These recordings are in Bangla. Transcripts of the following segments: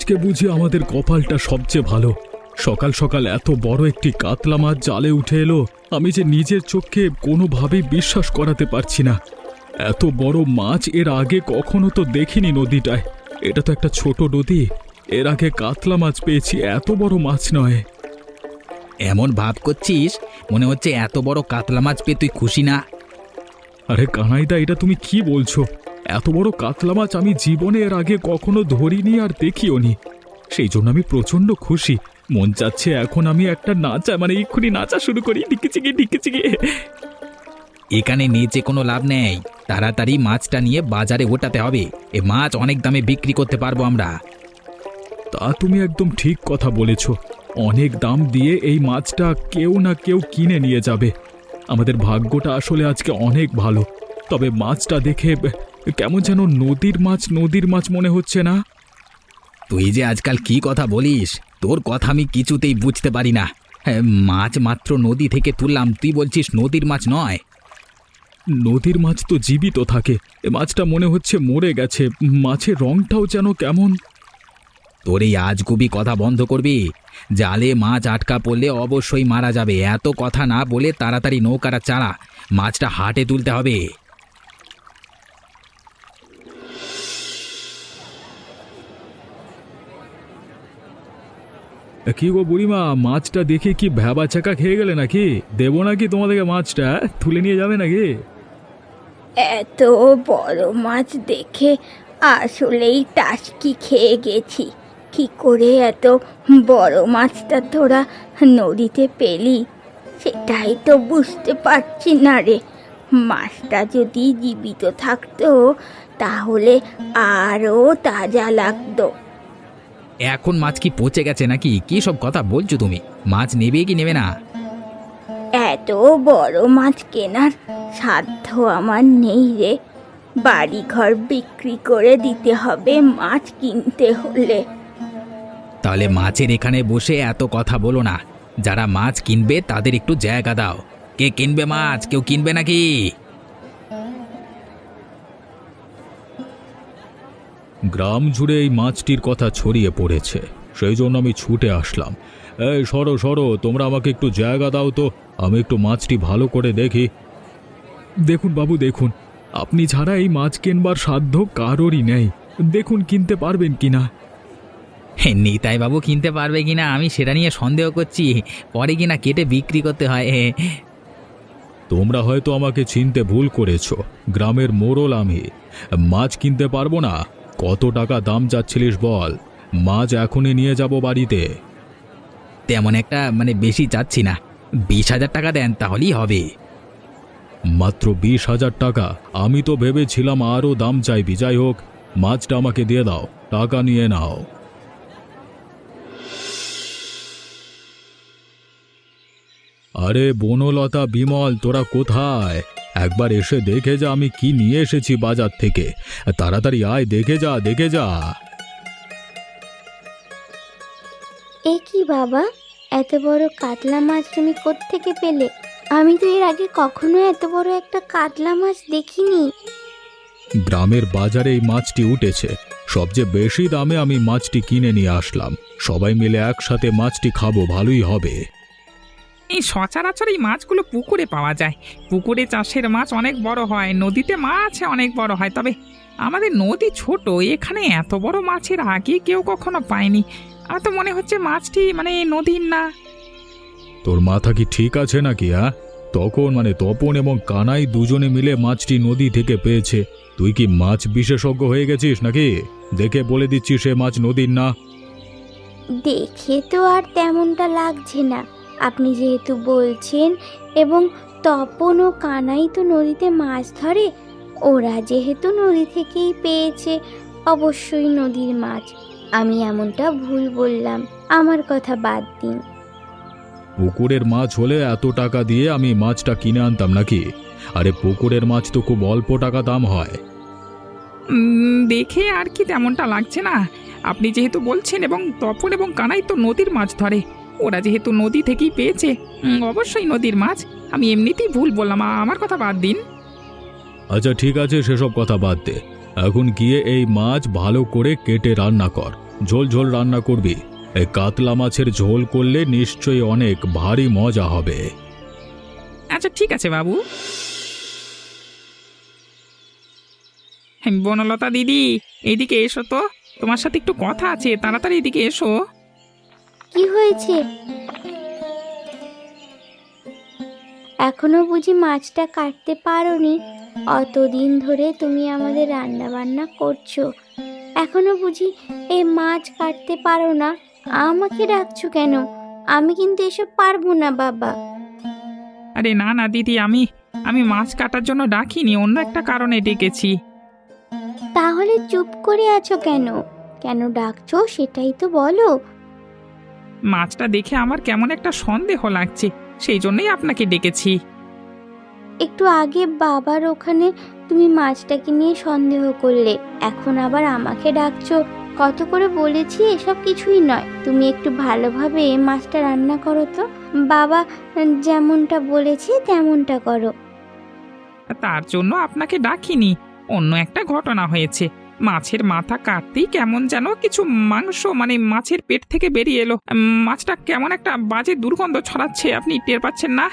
আজকে বুঝি আমাদের কপালটা সবচেয়ে ভালো। সকাল সকাল এত বড় একটি কাতলা মাছ জালে উঠে এলো, আমি যে নিজের চোখে কোনোভাবেই বিশ্বাস করাতে পারছি না। এত বড় মাছ এর আগে কখনো তো দেখিনি নদীটায়। এটা তো একটা ছোট নদী, এর আগে কাতলা মাছ পেয়েছি, এত বড় মাছ নয়। এমন ভাব করছিস মনে হচ্ছে এত বড় কাতলা মাছ পেয়ে তুই খুশি না। আরে কানাইদা, এটা তুমি কি বলছো? এত বড় কাতলা মাছ আমি জীবনে এর আগে কখনো ধরিনি আর দেখিও নি। সেই জন্য আমি প্রচন্ড খুশি। মন চাচ্ছে এখন আমি একটা এক্ষুনি নাচা শুরু করি, ডিকিচিকি ডিকিচিকি। এখানে নিচে কোনো লাভ নেই, তাড়াতাড়ি মাছটা নিয়ে বাজারে ওঠাতে হবে। এ মাছ অনেক দামে বিক্রি করতে পারবো আমরা। তা তুমি একদম ঠিক কথা বলেছ। অনেক দাম দিয়ে এই মাছটা কেউ না কেউ কিনে নিয়ে যাবে। আমাদের ভাগ্যটা আসলে আজকে অনেক ভালো। তবে মাছটা দেখে কেমন যেন নদীর মাছ মনে হচ্ছে না? তুই যে আজকাল কি কথা বলিস, তোর কথা আমি কিছুতেই বুঝতে পারি না। হ্যাঁ, মাছ মাত্র নদী থেকে তুললাম, তুই বলছিস নদীর মাছ নয়? নদীর মাছ তো জীবিত থাকে, এ মাছটা মনে হচ্ছে মরে গেছে। মাছের রংটাও যেন কেমন। তোর এই আজগুবি কথা বন্ধ করবি? জালে মাছ আটকা পড়লে অবশ্যই মারা যাবে। এত কথা না বলে তাড়াতাড়ি নৌকাটা চালা, মাছটা হাটে তুলতে হবে। কি গো বুড়িমা, মাছটা দেখে কি ভ্যাবা চাকা খেয়ে গেলে নাকি? দেবো নাকি তোমাদেরকে মাছটা? তুলে নিয়ে যাবে নাকি? এত বড় মাছ দেখে আসলেই টাসকি খেয়ে গেছি। কি করে এত বড় মাছটা তোরা নদীতে পেলি সেটাই তো বুঝতে পারছি না রে। মাছটা যদি জীবিত থাকতো তাহলে আরও তাজা লাগতো। এখন মাছ কি পচে গেছে নাকি? কি সব কথা বলছো তুমি? মাছ নেবে কি নেবে না? এত বড় মাছ কেনার সাধ্য আমার নেই রে। বাড়ি ঘর বিক্রি করে দিতে হবে মাছ কিনতে হলে। তাহলে মাছের এখানে বসে এত কথা বলো না। যারা মাছ কিনবে তাদের একটু জায়গা দাও। কে কিনবে মাছ? কেউ কিনবে নাকি? গ্রাম জুড়ে এই মাছটির কথা ছড়িয়ে পড়েছে, সেই জন্য আমি ছুটে আসলাম। এই সরো সরো, তোমরা আমাকে একটু জায়গা দাও তো, আমি একটু মাছটি ভালো করে দেখি। দেখুন বাবু দেখুন, আপনি ছাড়া এই মাছ কিনবার সাধ্য কারোরই নেই। দেখুন কিনতে পারবেন কিনা। নিতাই বাবু কিনতে পারবে কিনা আমি সেটা নিয়ে সন্দেহ করছি। পরে কিনা কেটে বিক্রি করতে হয়। তোমরা হয়তো আমাকে চিনতে ভুল করেছো। গ্রামের মোড়ল আমি। মাছ কিনতে পারবো না? কত টাকা দাম চাচ্ছিলিস বল? মাছ এখনই নিয়ে যাব বাড়িতে। তেমন একটা বেশি চাচ্ছি না, 20,000 টাকা দেন তাহলেই হবে। মাত্র 20,000 টাকা? আমি তো ভেবেছিলাম আরও দাম চাইবি। যাই হোক, মাছটা আমাকে দিয়ে দাও, টাকা নিয়ে নাও। আরে বনলতা, বিমল, তোরা কোথায়? একবার এসে দেখে যা আমি কি নিয়ে এসেছি বাজার থেকে। তাড়াতাড়ি আয়, দেখে যা দেখে যা। এ কি বাবা, এত বড় কাতলা মাছ তুমি কোত্থেকে পেলে? আমি তো এর আগে কখনো এত বড় একটা কাতলা মাছ দেখিনি। গ্রামের বাজারে এই মাছটি উঠেছে, সবচেয়ে বেশি দামে আমি মাছটি কিনে নিয়ে আসলাম। সবাই মিলে একসাথে মাছটি খাবো, ভালোই হবে। এই সচরাচর এই মাছগুলো পুকুরে পাওয়া যায়। পুকুরে চাষের মাছ অনেক বড় হয়, নদীতে মাছ অনেক বড় হয়। তবে আমাদের নদী ছোট, এখানে এত বড় মাছের আগে কেউ কখনো পায়নি। আমার তো মনে হচ্ছে মাছটি নদীর না। তোর মাথা কি ঠিক আছে নাকি? তখন তপন এবং কানাই দুজনে মিলে মাছটি নদী থেকে পেয়েছে। তুই কি মাছ বিশেষজ্ঞ হয়ে গেছিস নাকি? দেখে বলে দিচ্ছিস সে মাছ নদীর না। দেখে তো আর তেমনটা লাগছে না, আপনি যেহেতু বলছেন, এবং তপন ও কানাই তো নদীতে মাছ ধরে, ওরা যেহেতু নদী থেকেই পেয়েছে, অবশ্যই নদীর মাছ। আমি এমনটা ভুল বললাম, আমার কথা বাদ দিন। পুকুরের মাছ হলে এত টাকা দিয়ে আমি মাছটা কিনে আনতাম নাকি? আরে পুকুরের মাছ তো খুব অল্প টাকা দাম হয়। দেখে আর কি তেমনটা লাগছে না। আপনি যেহেতু বলছেন, এবং তপন এবং কানাই তো নদীর মাছ ধরে, ওরা যেহেতু নদী থেকেই পেয়েছে, অবশ্যই নদীর মাছ। আমি এমনিতেই ভুল বললাম, আমার কথা বাদ দিন। আচ্ছা ঠিক আছে, সেসব কথা বাদ দে। এখন গিয়ে এই মাছ ভালো করে কেটে রান্না কর। ঝোল ঝোল রান্না করবি। এই কাতলা মাছের ঝোল করলে নিশ্চয়ই অনেক ভারী মজা হবে। আচ্ছা ঠিক আছে বাবু। বনলতা দিদি, এইদিকে এসো তো, তোমার সাথে একটু কথা আছে, তাড়াতাড়ি এদিকে এসো। কি হয়েছে? এখনো বুঝি মাছটা কাটতে পারোনি? অতদিন ধরে তুমি আমাদের রান্না বান্না করছো, এখনো বুঝি এই মাছ কাটতে পারো না? আমাকে ডাকছো কেন? আমি কিন্তু এসব পারবো না বাবা। আরে না না দিদি, আমি মাছ কাটার জন্য ডাকিনি, অন্য একটা কারণে ডেকেছি। তাহলে চুপ করে আছো কেন? কেন ডাকছো সেটাই তো বলো। মাছটা দেখে আমার কেমন একটা সন্দেহ লাগছে, সেই জন্যই আপনাকে ডেকেছি। একটু আগে বাবার ওখানে তুমি মাছটাকে নিয়ে সন্দেহ করলে, এখন আবার আমাকে ডাকছো। কত করে বলেছি এসব কিছুই নয়, তুমি একটু ভালোভাবে মাছটা রান্না করো তো। বাবা যেমনটা বলেছে তেমনটা করো। তার জন্য আপনাকে ডাকিনি, অন্য একটা ঘটনা হয়েছে। মাছের মাথা কাটতেই কেমন যেন কিছু মাংস মানে মাছের পেট থেকে বেরিয়ে এলো। মাছটা কেমন একটা বাজে দুর্গন্ধ ছড়াচ্ছে, আপনি টের পাচ্ছেন না?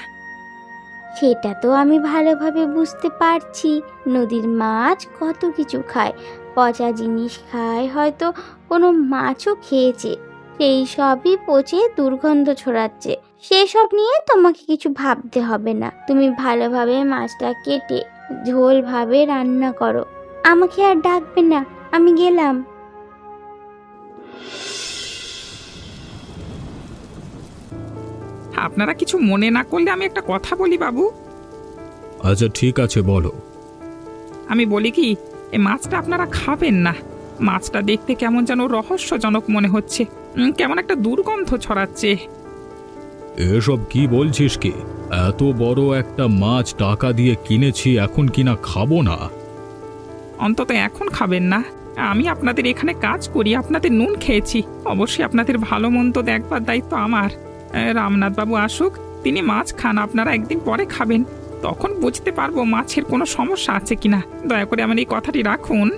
সেটা তো আমি ভালোভাবে বুঝতে পারছি। নদীর মাছ কত কিছু খায়, পচা জিনিস খায়, হয়তো কোনো মাছও খেয়েছে, সেই সবই পচে দুর্গন্ধ ছড়াচ্ছে। সেসব নিয়ে তোমাকে কিছু ভাবতে হবে না, তুমি ভালোভাবে মাছটা কেটে ঝোল ভাবে রান্না করো। আমাকে আর ডাকবে না, আমি গেলাম। আপনারা কিছু মনে না করলে আমি একটা কথা বলি বাবু। আচ্ছা ঠিক আছে, বলো। আমি বলি কি, এই মাছটা আপনারা খাবেন না। মাছটা দেখতে কেমন যেন রহস্যজনক মনে হচ্ছে, কেমন একটা দুর্গন্ধ ছড়াচ্ছে। এসব কি বলছিস কি? এত বড় একটা মাছ টাকা দিয়ে কিনেছি, এখন কিনা খাবো না? অন্তত এখন খাবেন না। আমি আপনাদের এখানে কাজ করি, আপনাদের নুন খেয়েছি, অবশ্যই আপনাদের ভালো মন্দ দেখবার দায়িত্ব আমার। রামনাথ বাবু আসুক, তিনি মাছ খান, আপনারা একদিন পরে খাবেন, তখন বুঝতে পারবো মাছের কোনো সমস্যা আছে কিনা। দয়া করে আমার এই কথাটি রাখুন।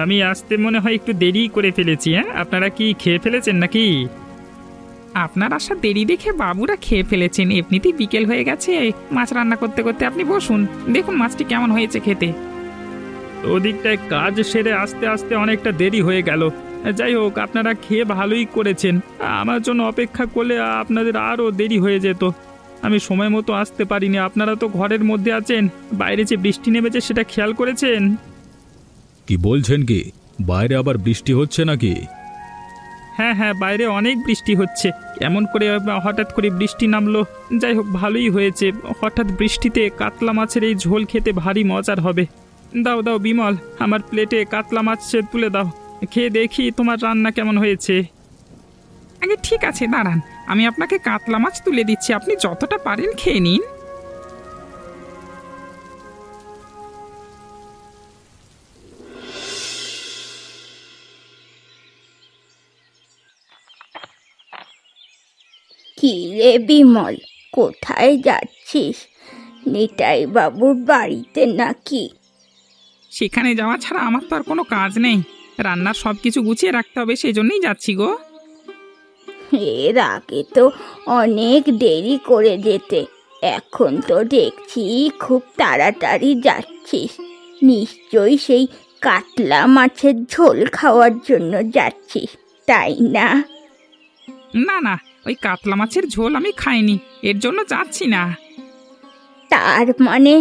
আমি আসতে মনে হয় একটু দেরি করে ফেলেছি। আপনারা কি খেয়ে ফেলেছেন নাকি? আপনার আসা দেরি দেখে বাবুরা খেয়ে ফেলেছেন, এমনিতেই বিকেল হয়ে গেছে। মাছ রান্না করতে করতে আপনি বসুন, দেখুন মাছটি কেমন হয়েছে খেতে। ওদিকটায় কাজ সেরে আস্তে আস্তে অনেকটা দেরি হয়ে গেল। যাই হোক, আপনারা খেয়ে ভালোই করেছেন, আমার জন্য অপেক্ষা করলে আপনাদের আরও দেরি হয়ে যেত। আমি সময় মতো আসতে পারিনি। আপনারা তো ঘরের মধ্যে আছেন, বাইরে যে বৃষ্টি নেমেছে সেটা খেয়াল করেছেন? কি বলছেন কি? বাইরে আবার বৃষ্টি হচ্ছে নাকি? হ্যাঁ হ্যাঁ, বাইরে অনেক বৃষ্টি হচ্ছে। এমন করে হঠাৎ করে বৃষ্টি নামলো। যাই হোক, ভালোই হয়েছে। হঠাৎ বৃষ্টিতে কাতলা মাছের এই ঝোল খেতে ভারী মজার হবে। দাও দাও বিমল, আমার প্লেটে কাতলা মাছ তুলে দাও, খেয়ে দেখি তোমার রান্না কেমন হয়েছে। আগে ঠিক আছে, দাঁড়ান, আমি আপনাকে কাতলা মাছ তুলে দিচ্ছি, আপনি যতটা পারেন খেয়ে নিন। কি রে বিমল, কোথায় যাচ্ছিস? নিতাই বাবুর বাড়িতে নাকি? সেখানে যাওয়া ছাড়া আমার তো আর কোনো কাজ নেই, রান্নার সব কিছু গুছিয়ে রাখতে হবে, সেই জন্যই যাচ্ছি গো। এর আগে তো অনেক দেরি করে যেতে, এখন তো দেখছি খুব তাড়াতাড়ি যাচ্ছিস। নিশ্চয়ই সেই কাতলা মাছের ঝোল খাওয়ার জন্য যাচ্ছিস, তাই না? না না, ওই কাতলা মাছের ঝোল আমি খাইনি, এর জন্য যাচ্ছি না। তার মানে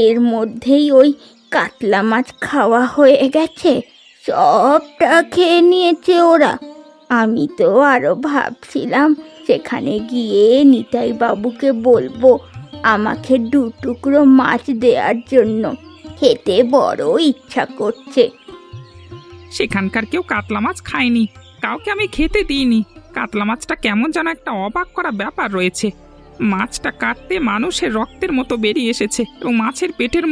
এর মধ্যেই ওই কাতলা মাছ খাওয়া হয়ে গেছে, সবটা খেয়ে নিয়েছে ওরা। আমি তো আরো ভাবছিলাম সেখানে গিয়ে নিতাই বাবুকে বলবো আমাকে 2 টুকরো মাছ দেওয়ার জন্য, খেতে বড় ইচ্ছা করছে। সেখানকার কেউ কাতলা মাছ খায়নি, কাউকে আমি খেতে দিইনি। কাতলা মাছটা কেমন যেন একটা অবাক করা ব্যাপার রয়েছে। মাছটা কাটতে মানুষের রক্তের মতো বেরিয়ে এসেছে এবং মাছের পেটের